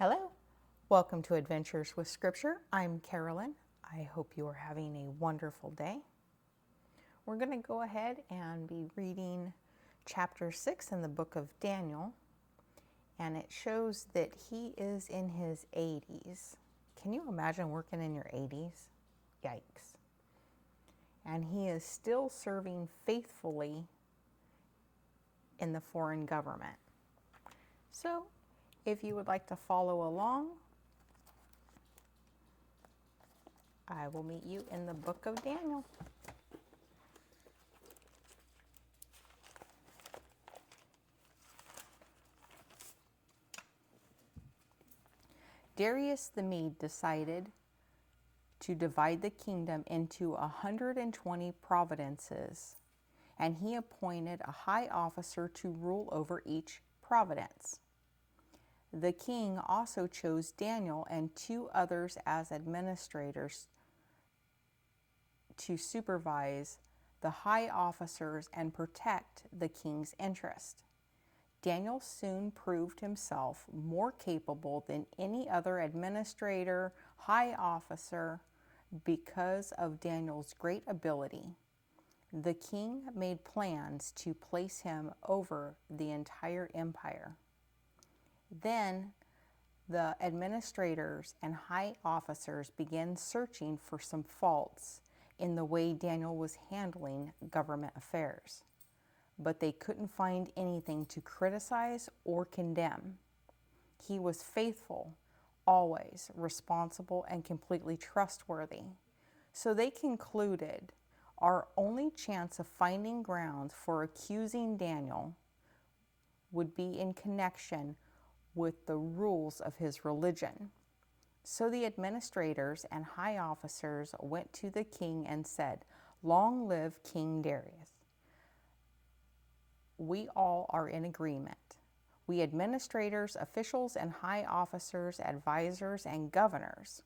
Hello, welcome to Adventures with Scripture. I'm Carolyn. I hope you are having a wonderful day. We're going to go ahead and be reading chapter 6 in the book of Daniel, and it shows that he is in his 80s. Can you imagine working in your 80s? Yikes. And he is still serving faithfully in the foreign government. So, if you would like to follow along, I will meet you in the book of Daniel. Darius the Mede decided to divide the kingdom into 120 providences, and he appointed a high officer to rule over each providence. The king also chose Daniel and 2 others as administrators to supervise the high officers and protect the king's interest. Daniel soon proved himself more capable than any other administrator, high officer, because of Daniel's great ability. The king made plans to place him over the entire empire. Then the administrators and high officers began searching for some faults in the way Daniel was handling government affairs, but they couldn't find anything to criticize or condemn. He was faithful, always responsible, and completely trustworthy. So they concluded our only chance of finding grounds for accusing Daniel would be in connection with the rules of his religion. So the administrators and high officers went to the king and said, "Long live King Darius. We all are in agreement. We administrators, officials, and high officers, advisors, and governors,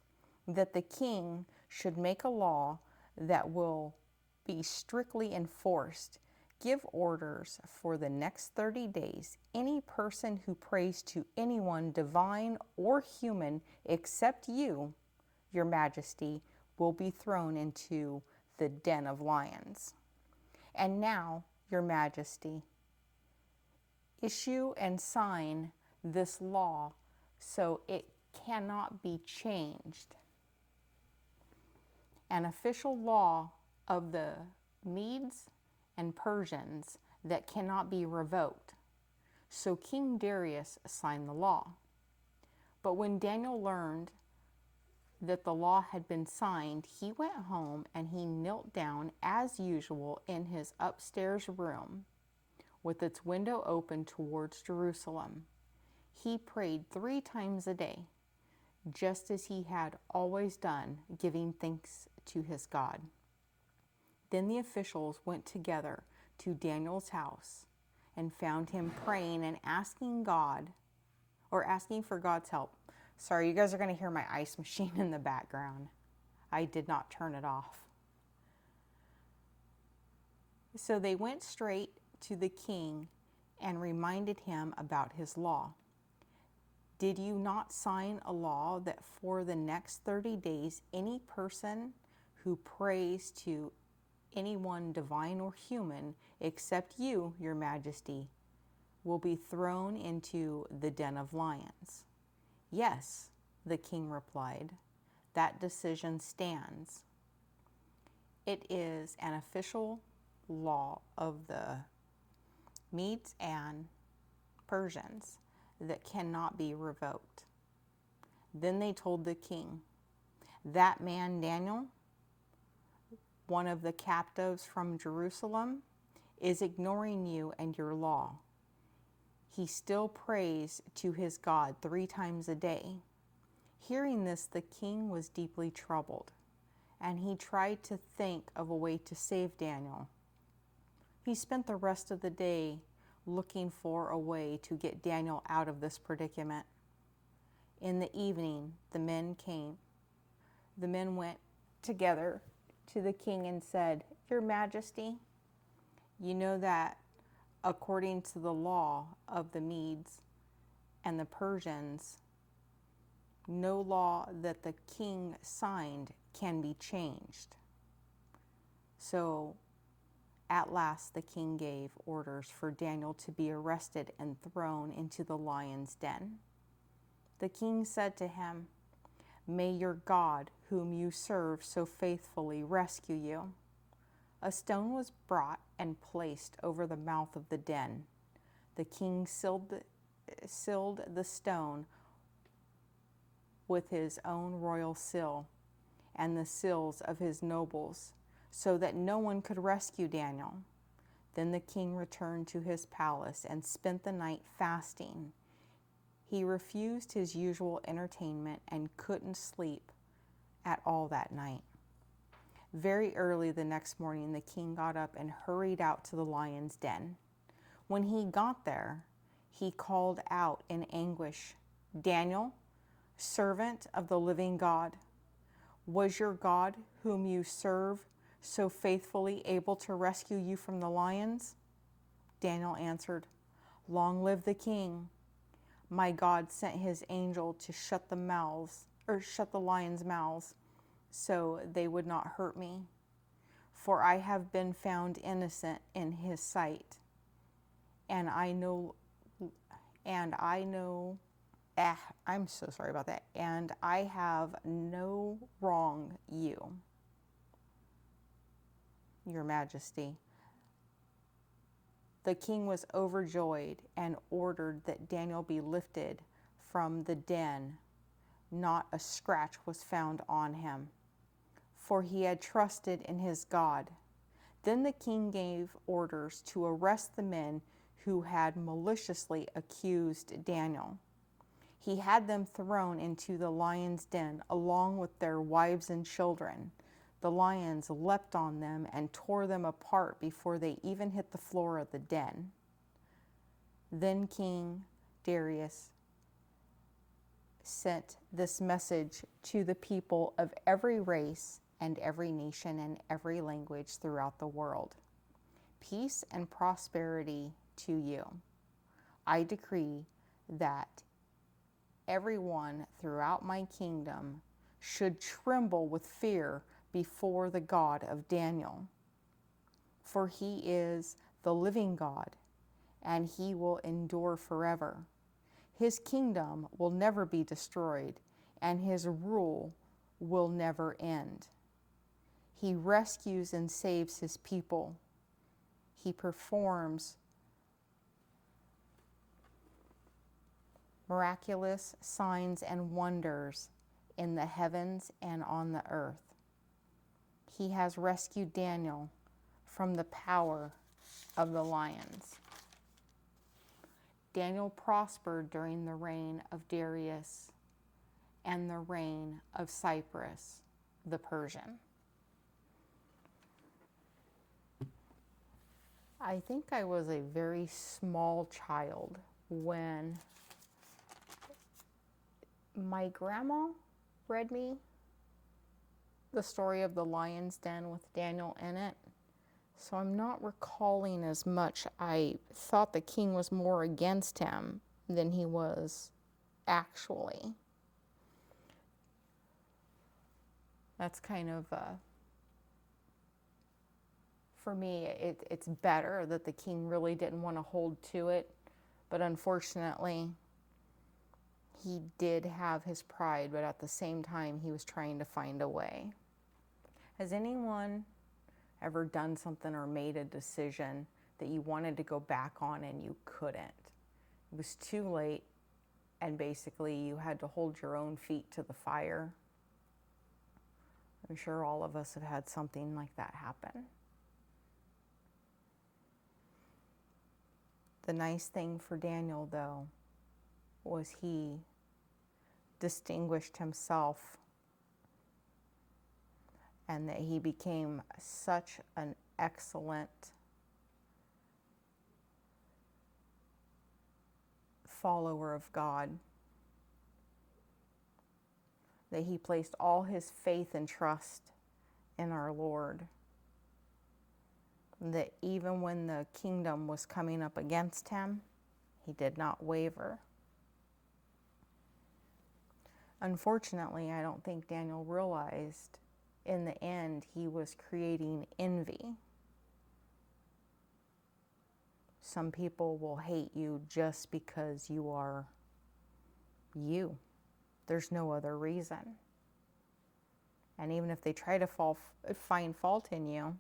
that the king should make a law that will be strictly enforced. Give orders for the next 30 days. Any person who prays to anyone, divine or human, except you, your majesty, will be thrown into the den of lions. And now, your majesty, issue and sign this law so it cannot be changed. An official law of the Medes and Persians that cannot be revoked." So King Darius signed the law. But when Daniel learned that the law had been signed, he went home and he knelt down as usual in his upstairs room with its window open towards Jerusalem. He prayed 3 times a day, just as he had always done, giving thanks to his God. Then the officials went together to Daniel's house and found him praying and asking for God's help. Sorry, you guys are going to hear my ice machine in the background. I did not turn it off. So they went straight to the king and reminded him about his law. "Did you not sign a law that for the next 30 days, any person who prays to anyone, divine or human, except you, your majesty, will be thrown into the den of lions?" "Yes," the king replied, "that decision stands. It is an official law of the Medes and Persians that cannot be revoked." Then they told the king, "That man Daniel, one of the captives from Jerusalem, is ignoring you and your law. He still prays to his God 3 times a day." Hearing this, the king was deeply troubled, and he tried to think of a way to save Daniel. He spent the rest of the day looking for a way to get Daniel out of this predicament. In the evening, the men came. The men went together to the king and said, "Your Majesty, you know that according to the law of the Medes and the Persians, No law that the king signed can be changed. So at last the king gave orders for Daniel to be arrested and thrown into the lion's den. The king said to him, "May your God, whom you serve so faithfully, rescue you." A stone was brought and placed over the mouth of the den. The king sealed the stone with his own royal seal and the seals of his nobles, so that no one could rescue Daniel. Then the king returned to his palace and spent the night fasting. He refused his usual entertainment and couldn't sleep at all that night. Very early the next morning, the king got up and hurried out to the lion's den. When he got there, he called out in anguish, "Daniel, servant of the living God, was your God, whom you serve so faithfully, able to rescue you from the lions?" Daniel answered, "Long live the king. My God sent his angel to shut the lions' mouths, so they would not hurt me. For I have been found innocent in his sight, and I'm so sorry about that. And I have no wrong you, Your Majesty." The king was overjoyed and ordered that Daniel be lifted from the den. Not a scratch was found on him, for he had trusted in his God. Then the king gave orders to arrest the men who had maliciously accused Daniel. He had them thrown into the lion's den along with their wives and children. The lions leapt on them and tore them apart before they even hit the floor of the den. Then King Darius sent this message to the people of every race and every nation and every language throughout the world: "Peace and prosperity to you. I decree that everyone throughout my kingdom should tremble with fear before the God of Daniel. For he is the living God, and he will endure forever. His kingdom will never be destroyed, and his rule will never end. He rescues and saves his people. He performs miraculous signs and wonders in the heavens and on the earth. He has rescued Daniel from the power of the lions." Daniel prospered during the reign of Darius and the reign of Cyrus the Persian. I think I was a very small child when my grandma read me the story of the lion's den with Daniel in it. So I'm not recalling as much. I thought the king was more against him than he was actually. That's kind of, for me, it's better that the king really didn't want to hold to it. But unfortunately, he did have his pride, but at the same time, he was trying to find a way. Has anyone ever done something or made a decision that you wanted to go back on and you couldn't? It was too late, and basically you had to hold your own feet to the fire. I'm sure all of us have had something like that happen. The nice thing for Daniel, though, was he distinguished himself, and that he became such an excellent follower of God that he placed all his faith and trust in our Lord. That even when the kingdom was coming up against him, he did not waver. Unfortunately, I don't think Daniel realized in the end he was creating envy. Some people will hate you just because you are you. There's no other reason. And even if they try to find fault in you,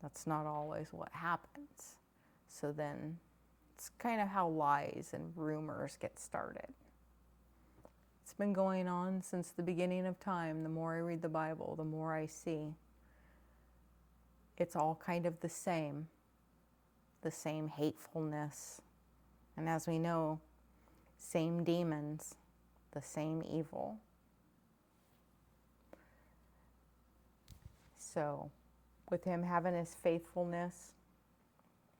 that's not always what happens. So then it's kind of how lies and rumors get started. It's been going on since the beginning of time. The more I read the Bible, the more I see it's all kind of the same hatefulness. And as we know, same demons, the same evil. So with him having his faithfulness,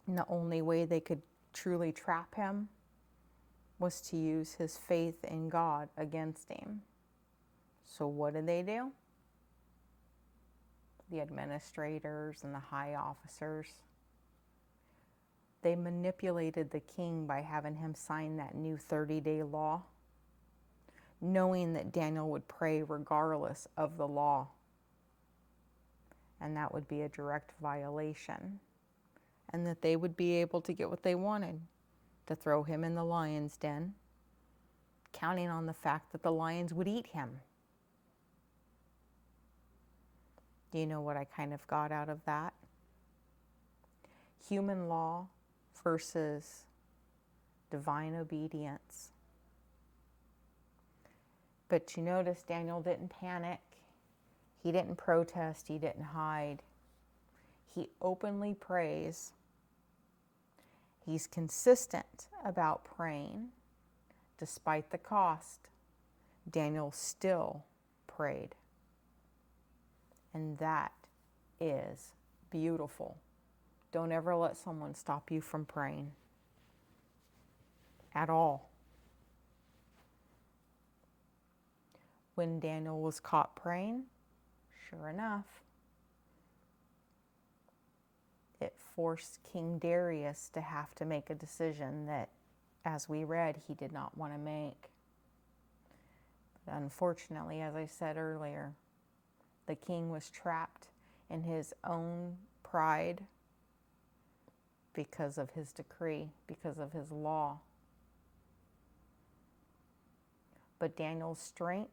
and the only way they could truly trap him was to use his faith in God against him. So what did they do? The administrators and the high officers, they manipulated the king by having him sign that new 30-day law, knowing that Daniel would pray regardless of the law. And that would be a direct violation. And that they would be able to get what they wanted, to throw him in the lion's den, counting on the fact that the lions would eat him. Do you know what I kind of got out of that? Human law versus divine obedience. But you notice Daniel didn't panic. He didn't protest. He didn't hide. He openly prays. He's consistent about praying. Despite the cost, Daniel still prayed. And that is beautiful. Don't ever let someone stop you from praying. At all. When Daniel was caught praying, sure enough, it forced King Darius to have to make a decision that, as we read, he did not want to make. But unfortunately, as I said earlier, the king was trapped in his own pride because of his decree, because of his law. But Daniel's strength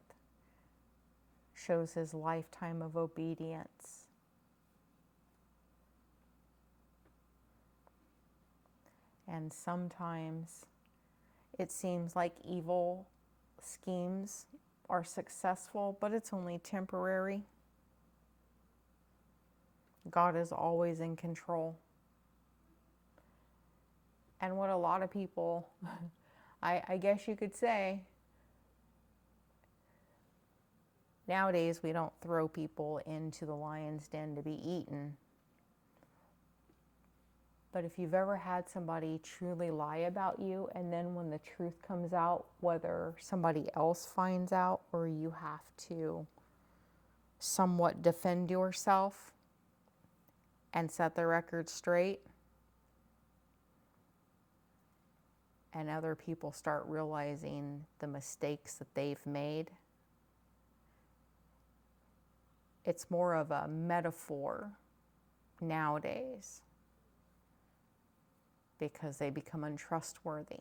shows his lifetime of obedience. And sometimes it seems like evil schemes are successful, but it's only temporary. God is always in control. And what a lot of people, I guess you could say, nowadays we don't throw people into the lion's den to be eaten. But if you've ever had somebody truly lie about you, and then when the truth comes out, whether somebody else finds out or you have to somewhat defend yourself and set the record straight, and other people start realizing the mistakes that they've made, it's more of a metaphor nowadays, because they become untrustworthy.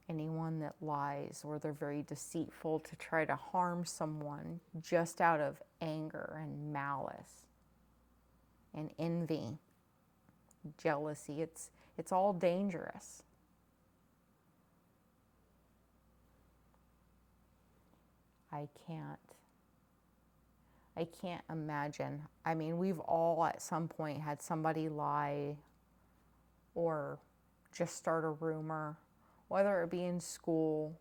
Anyone that lies or they're very deceitful to try to harm someone just out of anger and malice and envy, jealousy, it's all dangerous. I can't imagine. I mean, we've all at some point had somebody lie or just start a rumor, whether it be in school.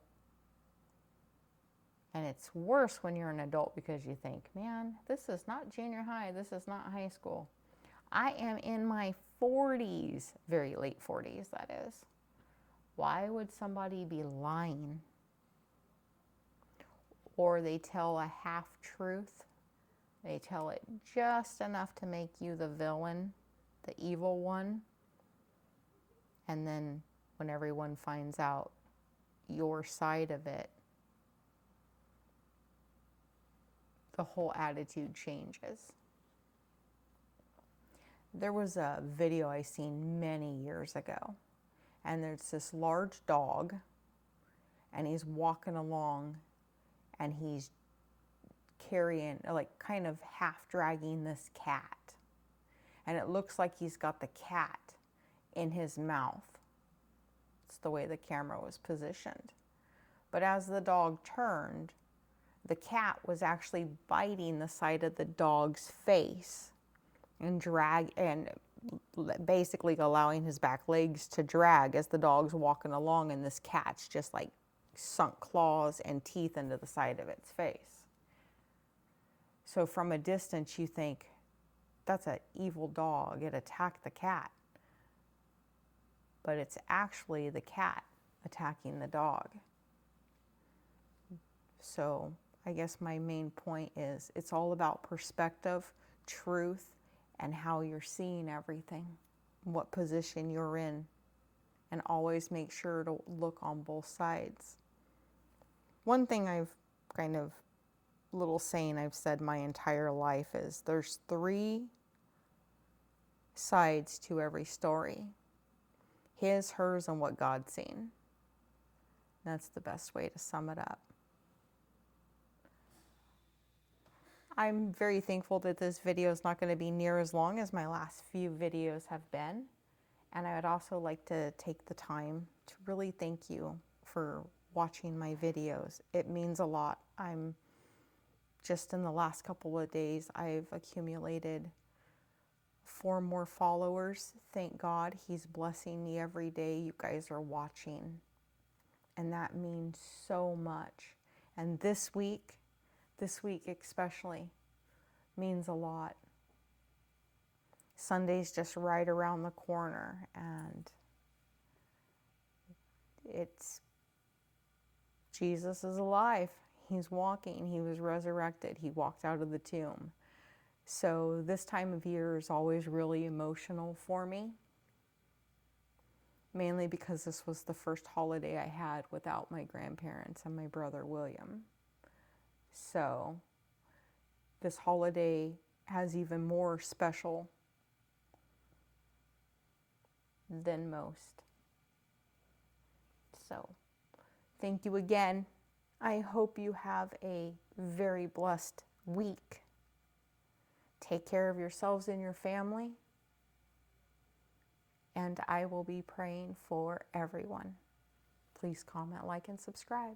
And it's worse when you're an adult because you think, man, this is not junior high, this is not high school. I am in my 40s, very late 40s, that is. Why would somebody be lying? Or they tell a half-truth. They tell it just enough to make you the villain, the evil one. And then when everyone finds out your side of it, the whole attitude changes. There was a video I seen many years ago, and there's this large dog, and he's walking along, and he's carrying, like kind of half dragging this cat. And it looks like he's got the cat in his mouth. It's the way the camera was positioned. But as the dog turned, the cat was actually biting the side of the dog's face and basically allowing his back legs to drag as the dog's walking along, and this cat's just like sunk claws and teeth into the side of its face. So from a distance you think, that's an evil dog, it attacked the cat. But it's actually the cat attacking the dog. So I guess my main point is it's all about perspective, truth, and how you're seeing everything, what position you're in, and always make sure to look on both sides. One thing I've kind of, little saying I've said my entire life is there's 3 sides to every story. His, hers, and what God's seen. That's the best way to sum it up. I'm very thankful that this video is not going to be near as long as my last few videos have been. And I would also like to take the time to really thank you for watching my videos. It means a lot. Just in the last couple of days, I've accumulated 4 more followers. Thank God, He's blessing me every day. You guys are watching, and that means so much. And this week especially, means a lot. Sunday's just right around the corner, and Jesus is alive. He's walking. He was resurrected. He walked out of the tomb. So this time of year is always really emotional for me, mainly because this was the first holiday I had without my grandparents and my brother William. So this holiday has even more special than most. So thank you again. I hope you have a very blessed week. Take care of yourselves and your family. And I will be praying for everyone. Please comment, like, and subscribe.